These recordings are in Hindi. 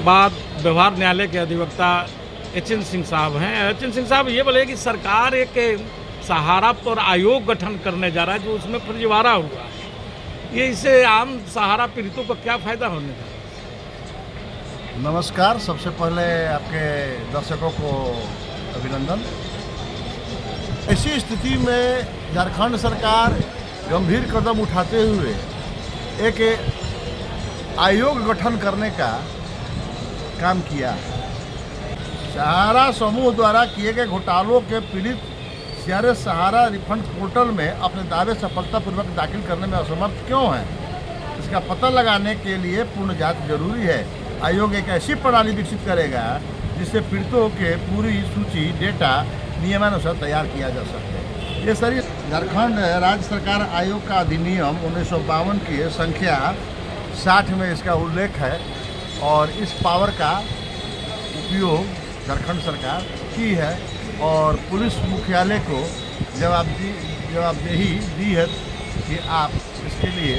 बाद व्यवहार न्यायालय के अधिवक्ता एच.एन. सिंह साहब हैं। एच.एन. सिंह साहब ये बोले कि सरकार एक सहारा पर आयोग गठन करने जा रहा है जो उसमें फर्जीवाड़ा हुआ है। ये इससे आम सहारा पीड़ितों को क्या फायदा होने का? नमस्कार, सबसे पहले आपके दर्शकों को अभिनंदन। ऐसी स्थिति में झारखंड सरकार गंभीर कदम उठाते हुए एक आयोग गठन करने का काम किया है। सहारा समूह द्वारा किए गए घोटालों के पीड़ित सीआरएस सहारा रिफंड पोर्टल में अपने दावे सफलतापूर्वक दाखिल करने में असमर्थ क्यों हैं, इसका पता लगाने के लिए पूर्ण जांच जरूरी है। आयोग एक ऐसी प्रणाली विकसित करेगा जिससे पीड़ितों के पूरी सूची डेटा नियमानुसार तैयार किया जा सके। ये सारी झारखंड राज्य सरकार आयोग का अधिनियम 1952 की संख्या 60 में इसका उल्लेख है और इस पावर का उपयोग झारखंड सरकार की है और पुलिस मुख्यालय को जवाबदेही दी है कि आप इसके लिए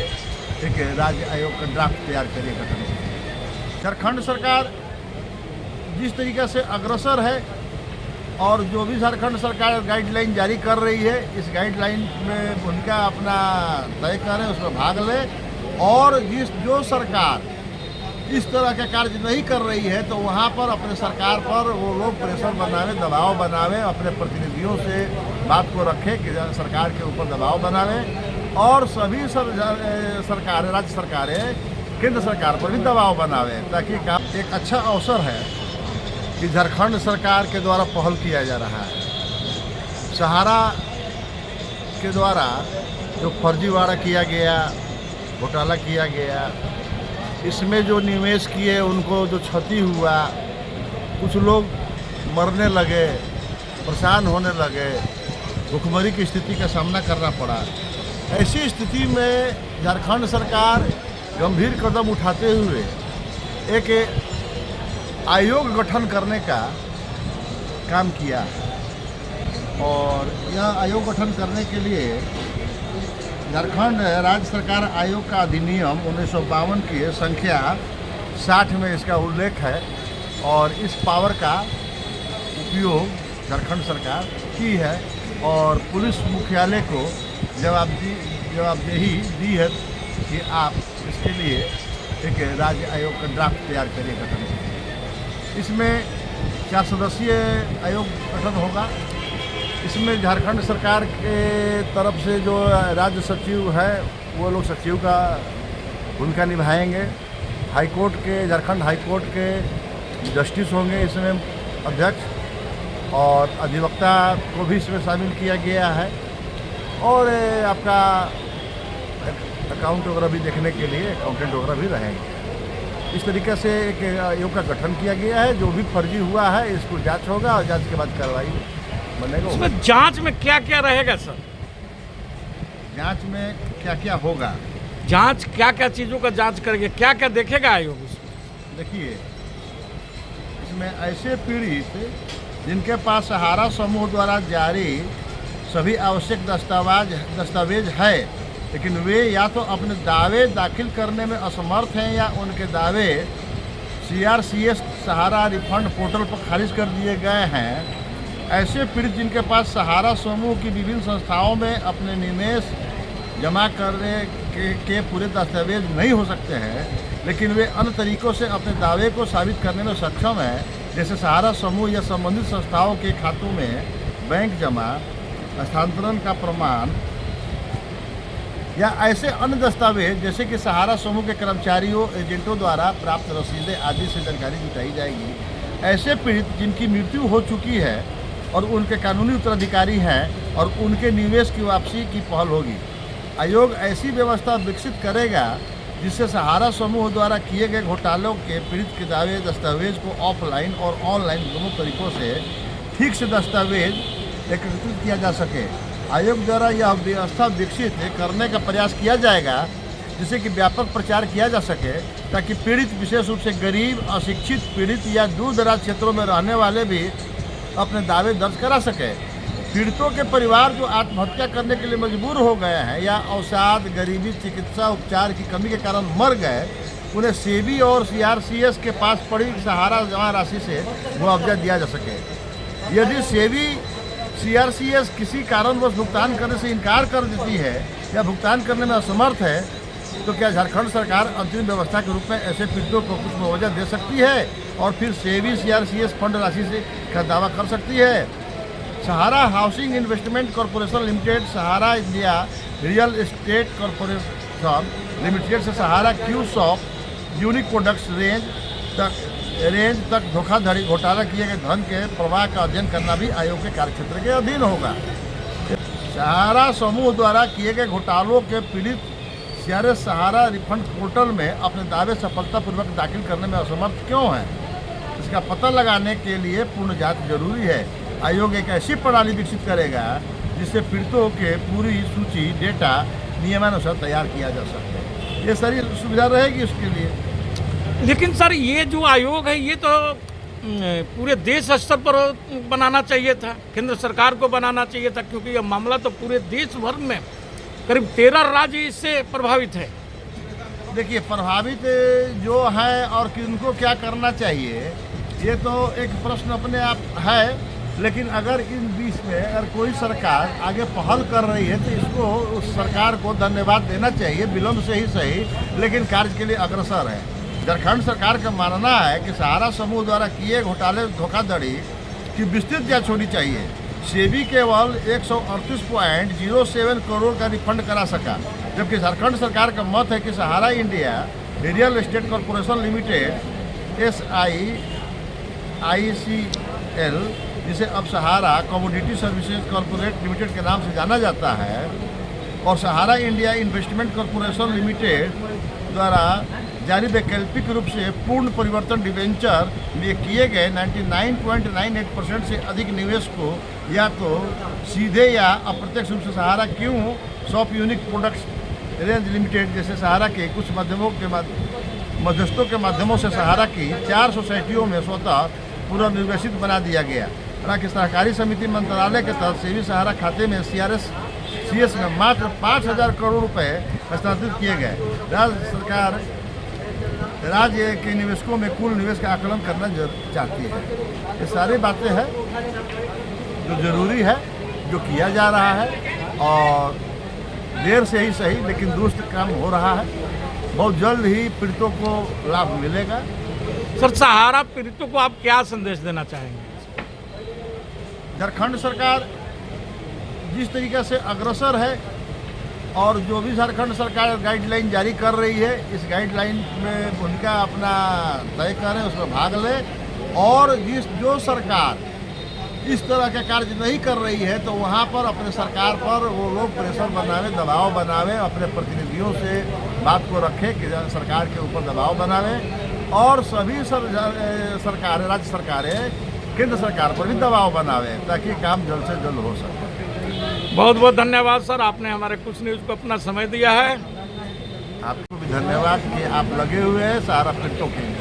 एक राज्य आयोग का ड्राफ्ट तैयार करिए गठन के लिए। झारखंड सरकार जिस तरीके से अग्रसर है और जो भी झारखंड सरकार गाइडलाइन जारी कर रही है, इस गाइडलाइन में भूमिका अपना तय करें, उसमें भाग लें और जो सरकार इस तरह का कार्य नहीं कर रही है तो वहाँ पर अपने सरकार पर वो लोग प्रेशर बनावे, दबाव बनावे, अपने प्रतिनिधियों से बात को रखें कि सरकार के ऊपर दबाव बनावे और सभी सरकारें, राज्य सरकारें केंद्र सरकार पर भी दबाव बनावे ताकि एक अच्छा अवसर है कि झारखंड सरकार के द्वारा पहल किया जा रहा है। सहारा के द्वारा जो फर्जीवाड़ा किया गया, घोटाला किया गया, इसमें जो निवेश किए उनको जो क्षति हुआ, कुछ लोग मरने लगे, परेशान होने लगे, भुखमरी की स्थिति का सामना करना पड़ा। ऐसी स्थिति में झारखंड सरकार गंभीर कदम उठाते हुए एक आयोग गठन करने का काम किया है और यह आयोग गठन करने के लिए झारखंड राज्य सरकार आयोग का अधिनियम 1952 की संख्या 60 में इसका उल्लेख है और इस पावर का उपयोग झारखंड सरकार की है और पुलिस मुख्यालय को जवाबदेही दी है कि आप इसके लिए एक राज्य आयोग का ड्राफ्ट तैयार करिए गठन के लिए। इसमें 4 सदस्यीय आयोग गठन होगा। इसमें झारखंड सरकार के तरफ से जो राज्य सचिव है वो लोग सचिव का भूमिका निभाएंगे। हाईकोर्ट के, झारखंड हाईकोर्ट के जस्टिस होंगे इसमें अध्यक्ष और अधिवक्ता को भी इसमें शामिल किया गया है और आपका अकाउंट वगैरह भी देखने के लिए अकाउंटेंट वगैरह भी रहेंगे। इस तरीके से एक आयोग का गठन किया गया है। जो भी फर्जी हुआ है इसको जांच होगा और जांच के बाद कार्रवाई बनेगा। उसमें जांच में क्या क्या रहेगा सर? जांच में क्या क्या होगा? जांच क्या क्या चीज़ों का जांच करेंगे, क्या क्या देखेगा आयोग उसमें? देखिए, इसमें ऐसे पीड़ित जिनके पास सहारा समूह द्वारा जारी सभी आवश्यक दस्तावेज है लेकिन वे या तो अपने दावे दाखिल करने में असमर्थ हैं या उनके दावे CRCS सहारा रिफंड पोर्टल पर खारिज कर दिए गए हैं। ऐसे पीड़ित जिनके पास सहारा समूह की विभिन्न संस्थाओं में अपने निवेश जमा करने के पूरे दस्तावेज नहीं हो सकते हैं लेकिन वे अन्य तरीकों से अपने दावे को साबित करने में सक्षम हैं, जैसे सहारा समूह या संबंधित संस्थाओं के खातों में बैंक जमा, हस्तांतरण का प्रमाण या ऐसे अन्य दस्तावेज जैसे कि सहारा समूह के कर्मचारियों, एजेंटों द्वारा प्राप्त रसीदें आदि से जानकारी जुटाई जाएगी। ऐसे पीड़ित जिनकी मृत्यु हो चुकी है और उनके कानूनी उत्तराधिकारी हैं और उनके निवेश की वापसी की पहल होगी। आयोग ऐसी व्यवस्था विकसित करेगा जिससे सहारा समूह द्वारा किए गए घोटालों के पीड़ित के दावे दस्तावेज को ऑफलाइन और ऑनलाइन दोनों तरीकों से ठीक से दस्तावेज एकत्रित किया जा सके। आयोग द्वारा यह व्यवस्था विकसित करने का प्रयास किया जाएगा जिससे कि व्यापक प्रचार किया जा सके ताकि पीड़ित, विशेष रूप से गरीब, अशिक्षित पीड़ित या दूर दराज क्षेत्रों में रहने वाले भी अपने दावे दर्ज करा सके। पीड़ितों के परिवार जो आत्महत्या करने के लिए मजबूर हो गए हैं या अवसाद, गरीबी, चिकित्सा उपचार की कमी के कारण मर गए, उन्हें सेबी और सीआरसीएस के पास पड़ी सहारा जमा राशि से मुआवजा दिया जा सके। यदि सेबी सीआरसीएस किसी कारणवश भुगतान करने से इनकार कर देती है या भुगतान करने में असमर्थ है, तो क्या झारखंड सरकार अंतरिम व्यवस्था के रूप में ऐसे पीड़ितों को कुछ मुआवजा दे सकती है और फिर सेबी सीआरसीएस फंड राशि से का दावा कर सकती है? Sahara housing investment corporation limited, Sahara India real estate corporation limited से Sahara Q shop unique products range तक धोखाधड़ी घोटाला किए गए धन के प्रवाह का अध्ययन करना भी आयोग के कार्यक्षेत्र के अधीन होगा। सहारा समूह द्वारा किए गए घोटालों के पीड़ित सीआरएस सहारा रिफंड पोर्टल में अपने दावे सफलतापूर्वक दाखिल करने में असमर्थ क्यों हैं, इसका पता लगाने के लिए पूर्ण जांच जरूरी है। आयोग एक ऐसी प्रणाली विकसित करेगा जिससे पीड़ितों के पूरी सूची डेटा नियमानुसार तैयार किया जा सके। ये सारी सुविधा रहेगी उसके लिए। लेकिन सर ये जो आयोग है ये तो पूरे देश स्तर पर बनाना चाहिए था, केंद्र सरकार को बनाना चाहिए था, क्योंकि यह मामला तो पूरे देश भर में करीब 13 राज्य इससे प्रभावित है। देखिए, प्रभावित जो है और किनको क्या करना चाहिए ये तो एक प्रश्न अपने आप है, लेकिन अगर इन बीच में अगर कोई सरकार आगे पहल कर रही है तो इसको उस सरकार को धन्यवाद देना चाहिए, विलम्ब से ही सही, लेकिन कार्य के लिए अग्रसर है। झारखंड सरकार का मानना है कि सहारा समूह द्वारा किए घोटाले धोखाधड़ी की विस्तृत जांच होनी चाहिए। सेबी केवल 138.07 करोड़ का रिफंड करा सका, जबकि झारखंड सरकार का मत है कि Sahara India real estate corporation limited SIICL, जिसे अब Sahara commodity services corporate limited के नाम से जाना जाता है, और Sahara India investment corporation limited द्वारा जारी वैकल्पिक रूप से पूर्ण परिवर्तन डिवेंचर में किए गए 99.98% से अधिक निवेश को या तो सीधे या अप्रत्यक्ष रूप से सहारा क्यों shop unique products range limited जैसे सहारा के कुछ मध्यस्थों के माध्यमों से सहारा की 4 सोसाइटियों में स्वतः पुनर्निवेशित बना दिया गया। हालांकि सहकारी समिति मंत्रालय के तहत सेबी सहारा खाते में सीएस में मात्र 5,000 करोड़ रुपए हस्तांतरित किए गए। राज्य के निवेशकों में कुल निवेश का आकलन करना चाहती है। ये सारी बातें हैं जो जरूरी है, जो किया जा रहा है, और देर से ही सही लेकिन दुरुस्त काम हो रहा है। बहुत जल्द ही पीड़ितों को लाभ मिलेगा। सर, सहारा पीड़ितों को आप क्या संदेश देना चाहेंगे? झारखंड सरकार जिस तरीके से अग्रसर है और जो भी झारखंड सरकार गाइडलाइन जारी कर रही है, इस गाइडलाइन में उनका अपना तय करें, उसमें भाग लें, और जो सरकार इस तरह के कार्य नहीं कर रही है तो वहाँ पर अपने सरकार पर वो लोग प्रेशर बनावे, दबाव बनावे, अपने प्रतिनिधियों से बात को रखें कि सरकार के ऊपर दबाव बनावे, और सभी सरकारें, राज्य सरकारें केंद्र सरकार पर भी दबाव बनावे ताकि काम जल्द से जल्द हो सके। बहुत बहुत धन्यवाद सर, आपने हमारे कुछ न्यूज़ को अपना समय दिया है। आपको भी धन्यवाद कि आप लगे हुए हैं सहारा पीड़ितों के लिए।